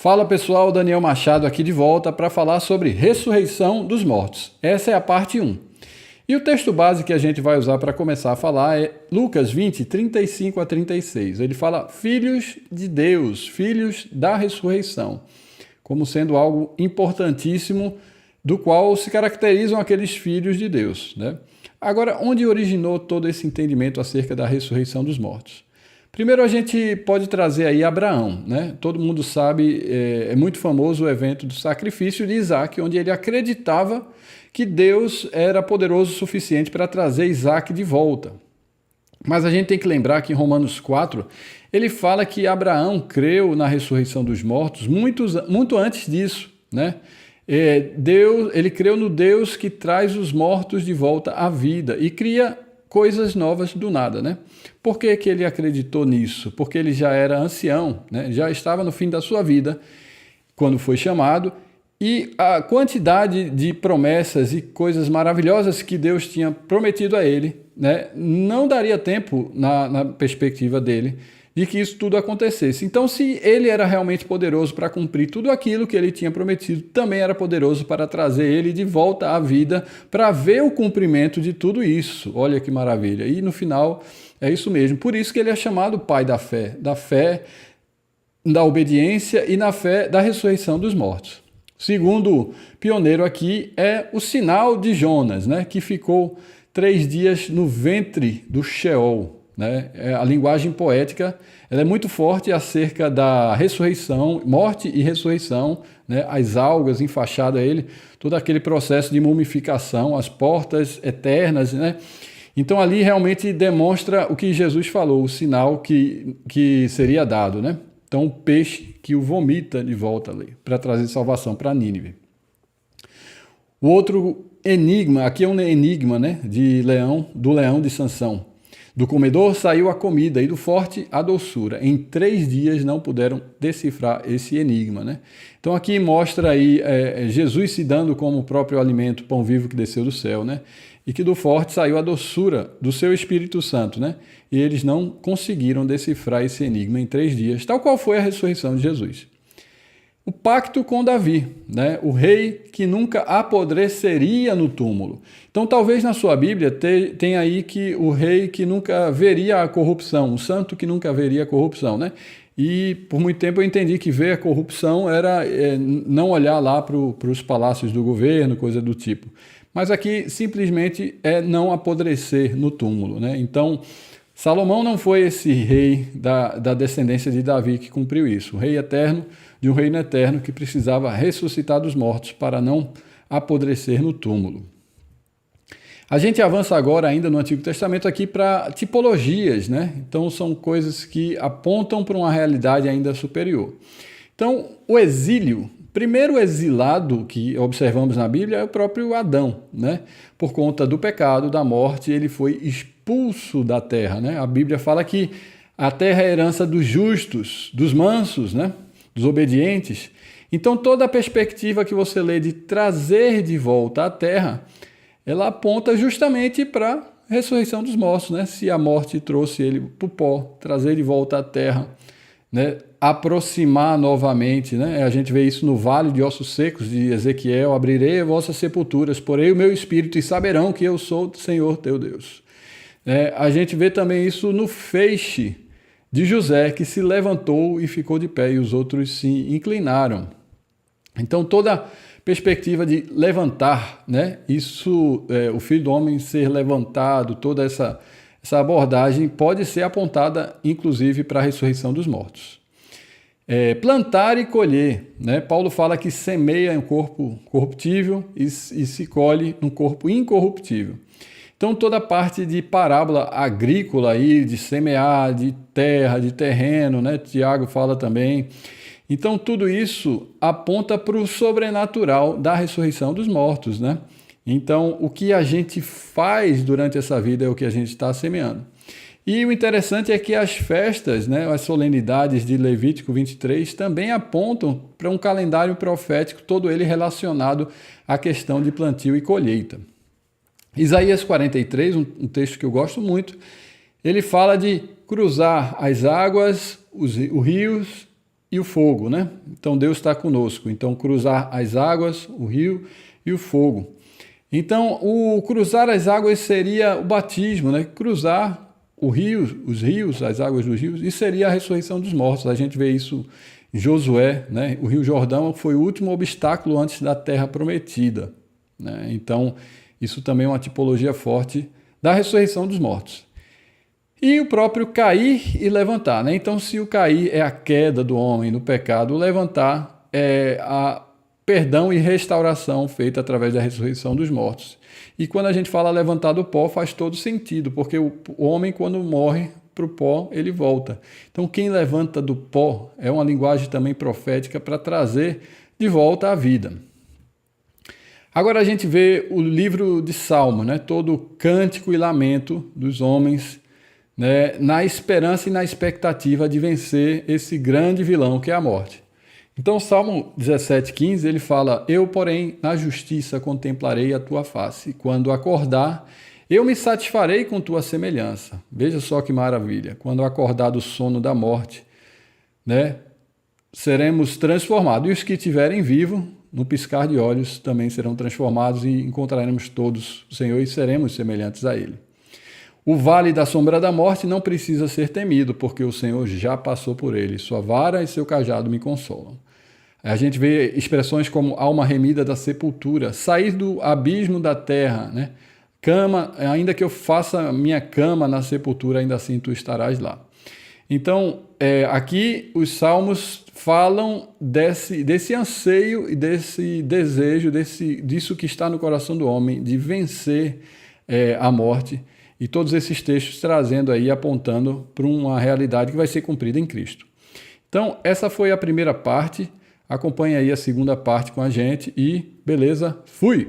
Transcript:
Fala pessoal, Daniel Machado aqui de volta para falar sobre ressurreição dos mortos. Essa é a parte 1. E o texto base que a gente vai usar para começar a falar é Lucas 20, 35 a 36. Ele fala filhos de Deus, filhos da ressurreição, como sendo algo importantíssimo do qual se caracterizam aqueles filhos de Deus, né? Agora, onde originou todo esse entendimento acerca da ressurreição dos mortos? Primeiro a gente pode trazer aí Abraão, né? Todo mundo sabe, é muito famoso o evento do sacrifício de Isaac, onde ele acreditava que Deus era poderoso o suficiente para trazer Isaac de volta. Mas a gente tem que lembrar que em Romanos 4, ele fala que Abraão creu na ressurreição dos mortos muito antes disso, né? Ele creu no Deus que traz os mortos de volta à vida e cria coisas novas do nada, né? Por que que ele acreditou nisso? Porque ele já era ancião, né? Já estava no fim da sua vida quando foi chamado, e a quantidade de promessas e coisas maravilhosas que Deus tinha prometido a ele, né? Não daria tempo, na perspectiva dele, de que isso tudo acontecesse. Então, se ele era realmente poderoso para cumprir tudo aquilo que ele tinha prometido, também era poderoso para trazer ele de volta à vida, para ver o cumprimento de tudo isso. Olha que maravilha. E no final, é isso mesmo. Por isso que ele é chamado pai da fé, da obediência e na fé da ressurreição dos mortos. O segundo pioneiro aqui é o sinal de Jonas, né, que ficou 3 dias no ventre do Sheol. Né? A linguagem poética ela é muito forte acerca da ressurreição, morte e ressurreição, né? As algas enfaixadas a ele, todo aquele processo de mumificação, as portas eternas, né? Então ali realmente demonstra o que Jesus falou, o sinal que seria dado, né? Então o peixe que o vomita de volta ali, para trazer salvação para Nínive. O outro enigma, aqui é um enigma, né? Do leão de Sansão. Do comedor saiu a comida e do forte a doçura. Em 3 dias não puderam decifrar esse enigma, né? Então aqui mostra aí Jesus se dando como o próprio alimento, pão vivo que desceu do céu, né? E que do forte saiu a doçura do seu Espírito Santo, né? E eles não conseguiram decifrar esse enigma em 3 dias, tal qual foi a ressurreição de Jesus. O pacto com Davi, né? O rei que nunca apodreceria no túmulo. Então, talvez na sua Bíblia tenha aí que o rei que nunca veria a corrupção, o santo que nunca veria a corrupção, né? E por muito tempo eu entendi que ver a corrupção era não olhar lá para os palácios do governo, coisa do tipo. Mas aqui simplesmente é não apodrecer no túmulo, né? Então, Salomão não foi esse rei da descendência de Davi que cumpriu isso. O rei eterno de um reino eterno que precisava ressuscitar dos mortos para não apodrecer no túmulo. A gente avança agora ainda no Antigo Testamento aqui para tipologias, né? Então são coisas que apontam para uma realidade ainda superior. Então o exílio, primeiro exilado que observamos na Bíblia é o próprio Adão, né? Por conta do pecado, da morte, ele foi expulso da terra, né? A Bíblia fala que a terra é a herança dos justos, dos mansos, né? Dos obedientes. Então toda a perspectiva que você lê de trazer de volta à terra, ela aponta justamente para a ressurreição dos mortos, né? Se a morte trouxe ele para o pó, trazer de volta à terra, né? Aproximar novamente, né? A gente vê isso no Vale de Ossos Secos de Ezequiel: abrirei vossas sepulturas, porei o meu espírito e saberão que eu sou o Senhor teu Deus. A gente vê também isso no feixe de José, que se levantou e ficou de pé, e os outros se inclinaram. Então, toda perspectiva de levantar, né? Isso, o Filho do Homem ser levantado, toda essa abordagem pode ser apontada, inclusive, para a ressurreição dos mortos. Plantar e colher, né? Paulo fala que semeia em um corpo corruptível e se colhe num corpo incorruptível. Então, toda a parte de parábola agrícola aí, de semear, de terra, de terreno, né? Tiago fala também. Então, tudo isso aponta para o sobrenatural da ressurreição dos mortos, né? Então, o que a gente faz durante essa vida é o que a gente está semeando. E o interessante é que as festas, né, as solenidades de Levítico 23 também apontam para um calendário profético, todo ele relacionado à questão de plantio e colheita. Isaías 43, um texto que eu gosto muito, ele fala de cruzar as águas, os rios e o fogo, né? Então Deus está conosco. Então cruzar as águas, o rio e o fogo. Então o cruzar as águas seria o batismo, né? Cruzar o rio, os rios, as águas dos rios, e seria a ressurreição dos mortos. A gente vê isso em Josué, né? O Rio Jordão foi o último obstáculo antes da terra prometida, né? Então isso também é uma tipologia forte da ressurreição dos mortos. E o próprio cair e levantar, né? Então, se o cair é a queda do homem no pecado, o levantar é a perdão e restauração feita através da ressurreição dos mortos. E quando a gente fala levantar do pó, faz todo sentido, porque o homem, quando morre para o pó, ele volta. Então, quem levanta do pó é uma linguagem também profética para trazer de volta a vida. Agora a gente vê o livro de Salmo, né? Todo cântico e lamento dos homens, né? Na esperança e na expectativa de vencer esse grande vilão que é a morte. Então, Salmo 17,15, ele fala: Eu, porém, na justiça contemplarei a tua face. Quando acordar, eu me satisfarei com tua semelhança. Veja só que maravilha. Quando acordar do sono da morte, né? Seremos transformados. E os que estiverem vivos, no piscar de olhos, também serão transformados e encontraremos todos o Senhor e seremos semelhantes a Ele. O vale da sombra da morte não precisa ser temido, porque o Senhor já passou por ele. Sua vara e seu cajado me consolam. A gente vê expressões como alma remida da sepultura, sair do abismo da terra, né? Cama, ainda que eu faça minha cama na sepultura, ainda assim tu estarás lá. Então, aqui os salmos falam desse anseio e desse desejo, disso que está no coração do homem, de vencer a morte. E todos esses textos trazendo aí, apontando para uma realidade que vai ser cumprida em Cristo. Então, essa foi a primeira parte. Acompanhe aí a segunda parte com a gente e beleza, fui!